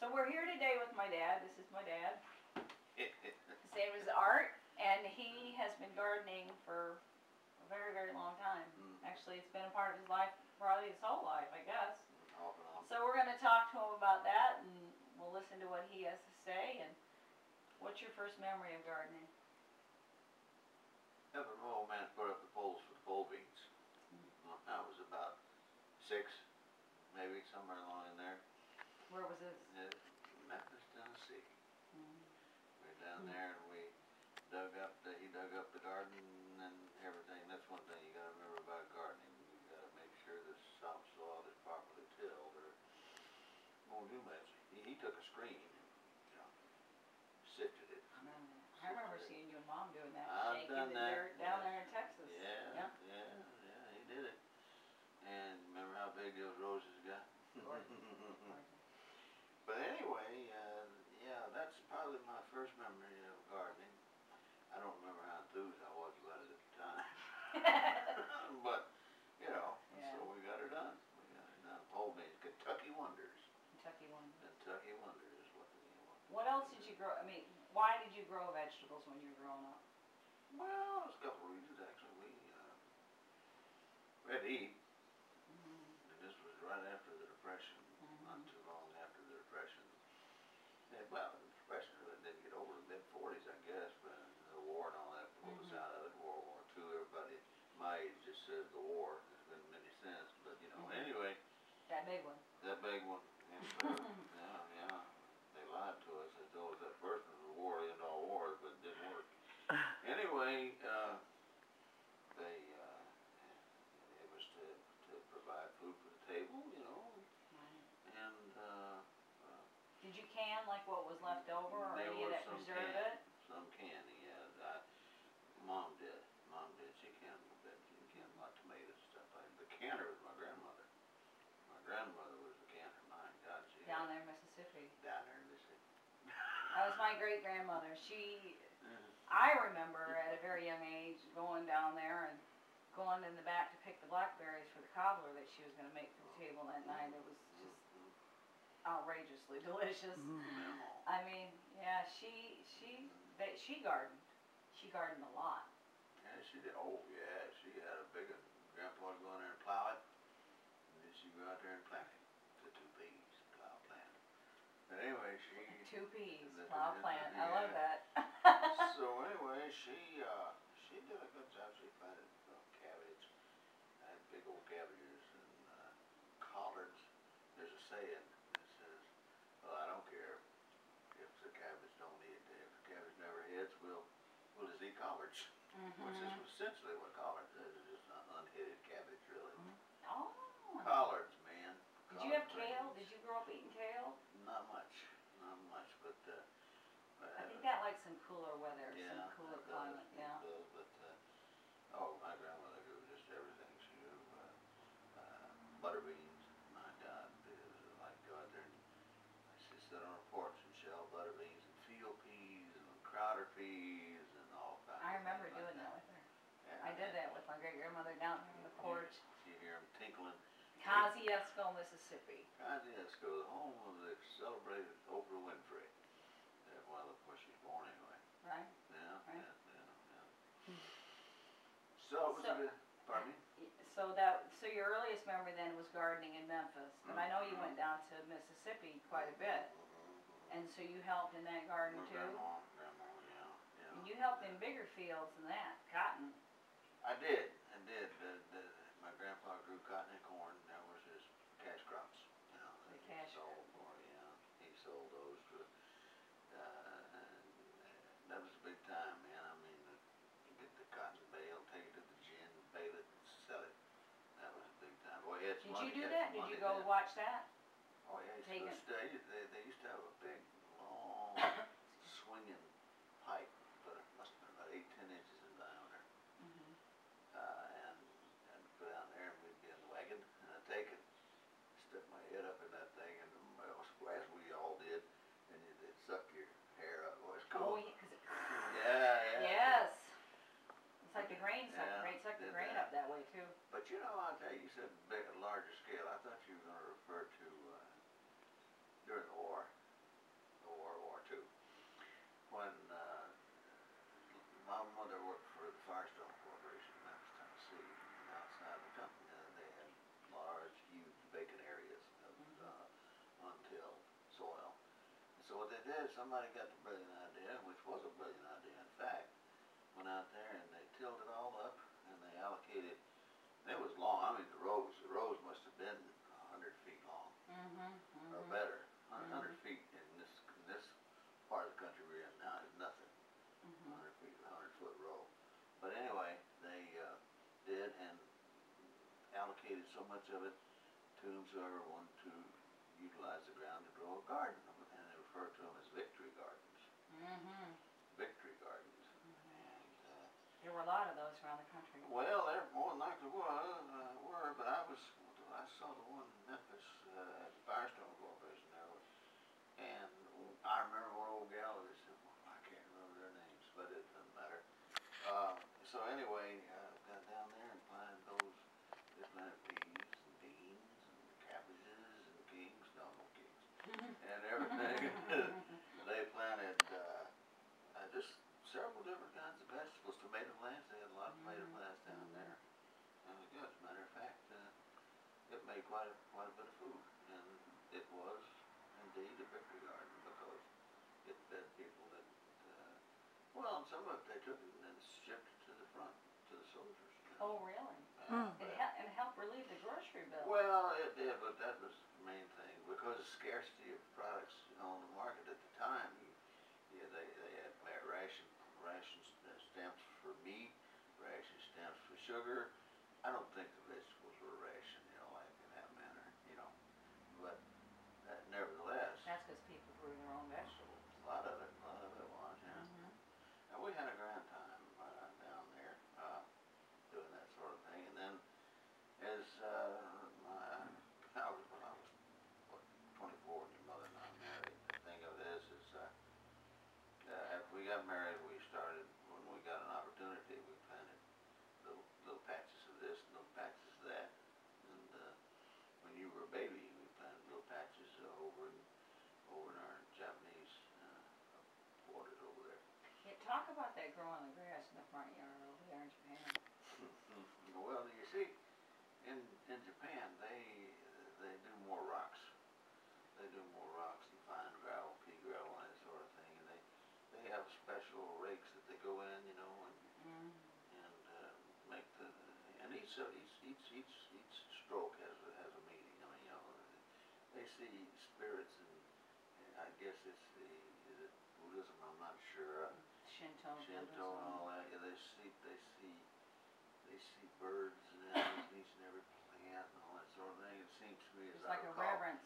So we're here today with my dad. This is my dad. His name is Art, and he has been gardening for a very, very long time. Actually, it's been a part of his life, probably his whole life, I guess. So we're going to talk to him about that, and we'll listen to what he has to say. And what's your first memory of gardening? Helping my old man put up the poles for the pole beans. I was about 6, maybe somewhere along in there. Where was this? Memphis, Tennessee. We were down there and we dug up he dug up the garden and everything. That's one thing you got to remember about gardening. You got to make sure the topsoil is properly tilled or it won't do much. He took a screen and, sifted it. I remember seeing you and Mom doing that, I've shaking done the that. dirt down there in Texas. Yeah, he did it. And remember how big those roses got? But anyway, yeah, that's probably my first memory of gardening. I don't remember how enthused I was about it at the time. But, so we got her done. We got her done. Pole beans, Kentucky Wonders. Kentucky Wonders. Kentucky Wonders is what the name was. What else did you grow? I mean, why did you grow vegetables when you were growing up? Well, there's a couple of reasons actually. We had to eat. And this was right after the Depression, not too long after the Depression. And, well, the Depression really didn't get over the mid-40s, I guess, but the war and all that pulled us out of it. World War II, everybody my age just says the war. There's been many since, but anyway. That big one. That big one. And, yeah. They lied to us. They told us that first was the war, end all wars, but it didn't work. Anyway, it was to provide food for the table, and did you can like what was left over, or any of that preserve it? Some canning, yeah. Mom did. She canned a bit. She canned a lot of tomatoes and stuff like that. The canner was my grandmother. My grandmother was the canner. My God, she down there in Mississippi. Down there in Mississippi. That was my great grandmother. I remember at a very young age going down there and going in the back to pick the blackberries for the cobbler that she was going to make for the table that night. It was just outrageously delicious. I mean, yeah, she gardened. She gardened a lot. Yeah, she did. Oh, yeah, she had a big one. Grandpa would go in there and plow it, and then she'd go out there and plant it. The 2 P's, plow, plant. But anyway, 2 P's, plow, plant. I love that. So anyway, she did a good job. She planted cabbage. I had big old cabbages and collards. There's a saying that says, "Well, I don't care if the cabbage don't eat. If the cabbage never hits, we'll just eat collards." Which is essentially what collards is. It's just an unhitted cabbage, really. Oh. Collards, man. Did you have kale? Did you grow up eating kale? Not much, but I think that likes some cooler weather, yeah, some cooler climate, yeah. But my grandmother grew just everything. She grew butter beans. My God, it was like go out there and she'd sit on her porch and shell butter beans and field peas and crowder peas and all kinds. I remember doing that with her. Yeah. I did that with my great grandmother down there on the porch. You hear them tinkling. Kosciuszko, Mississippi. Kosciuszko, the home of the celebrated Oprah Winfrey. Well, where she was born anyway. Right. Yeah. Right. Yeah. So it was a good. Pardon me? So your earliest memory then was gardening in Memphis, but I know you went down to Mississippi quite a bit, and so you helped in that garden too. Grandma, yeah. And you helped in bigger fields than that, cotton. I did. My grandpa grew cotton and corn. That was his cash crops. The cash sold for, he sold those to. That was a big time, man. I mean, get the cotton bale, take it to the gin, bale it, and sell it. That was a big time. Boy, did you do that? Did you go watch that? Oh yeah, they used to have a big, long, swinging pipe, but it must have been about 8, 10 inches in diameter. And put down there, and we'd be in the wagon, and I'd take it, stick my head up in that thing, and as we all did, and it'd suck your hair up. Boy, it's cool. Oh, yeah, because it. Yeah. Yes. It's like the grain suck. Yeah, Suck the grain up that way too. But I'll tell you, you said big, larger scale. I thought you were going to refer to during the war. So what they did, somebody got the brilliant idea, which was a brilliant idea in fact, went out there and they tilled it all up and they allocated, and it was long, I mean the rows must have been 100 feet long, or better. 100 feet in this part of the country we're in now is nothing. 100 feet, 100-foot row. But anyway, they did and allocated so much of it to whoever wanted to utilize the ground to grow a garden, and they refer to them as victory gardens. Victory gardens. And there were a lot of those around the country. well, there more than likely were, but I saw the one in Memphis at the Firestone Corporation there, and I remember one old gal that said, well, I can't remember their names, but it doesn't matter. So anyway, got down there and planted those. They planted peas and beans and cabbages and kings, no kings, and everything. They planted just several different kinds of vegetables, tomato plants. They had a lot of tomato plants down there. And it was good. As a matter of fact, it made quite a bit of food, and it was indeed a victory garden because it fed people that. Well, and some of it they took it and then shipped it to the front to the soldiers. You know? Oh, really? And, It helped relieve the grocery bill. well, it did, but that was the main thing because of scarcity of products on the market at the time. They had ration stamps for meat, ration stamps for sugar. I don't think the vegetables were rationed, like in that manner, But nevertheless, That's because people grew their own vegetables. a lot of it was, yeah. And we had a grand time down there doing that sort of thing. And then as when I was 24 and your mother and I married, the thing of this is after we got married, we started, when we got an opportunity, we planted little patches of this and little patches of that. And when you were a baby, we planted little patches over in our Japanese quarters over there. Yeah, talk about that growing the grass in the front yard over there in Japan. Well, you see, in Japan, they do more rocks. They do more rocks and fine gravel, pea gravel, and that sort of thing. And they have special rakes that they go in, and make and each stroke has a meaning. I mean, they see spirits, and I guess is it Buddhism? I'm not sure. Shinto And all that. Yeah, they see birds and animals in each and every plant and all that sort of thing. It seems to me as it's I like a recall, reverence.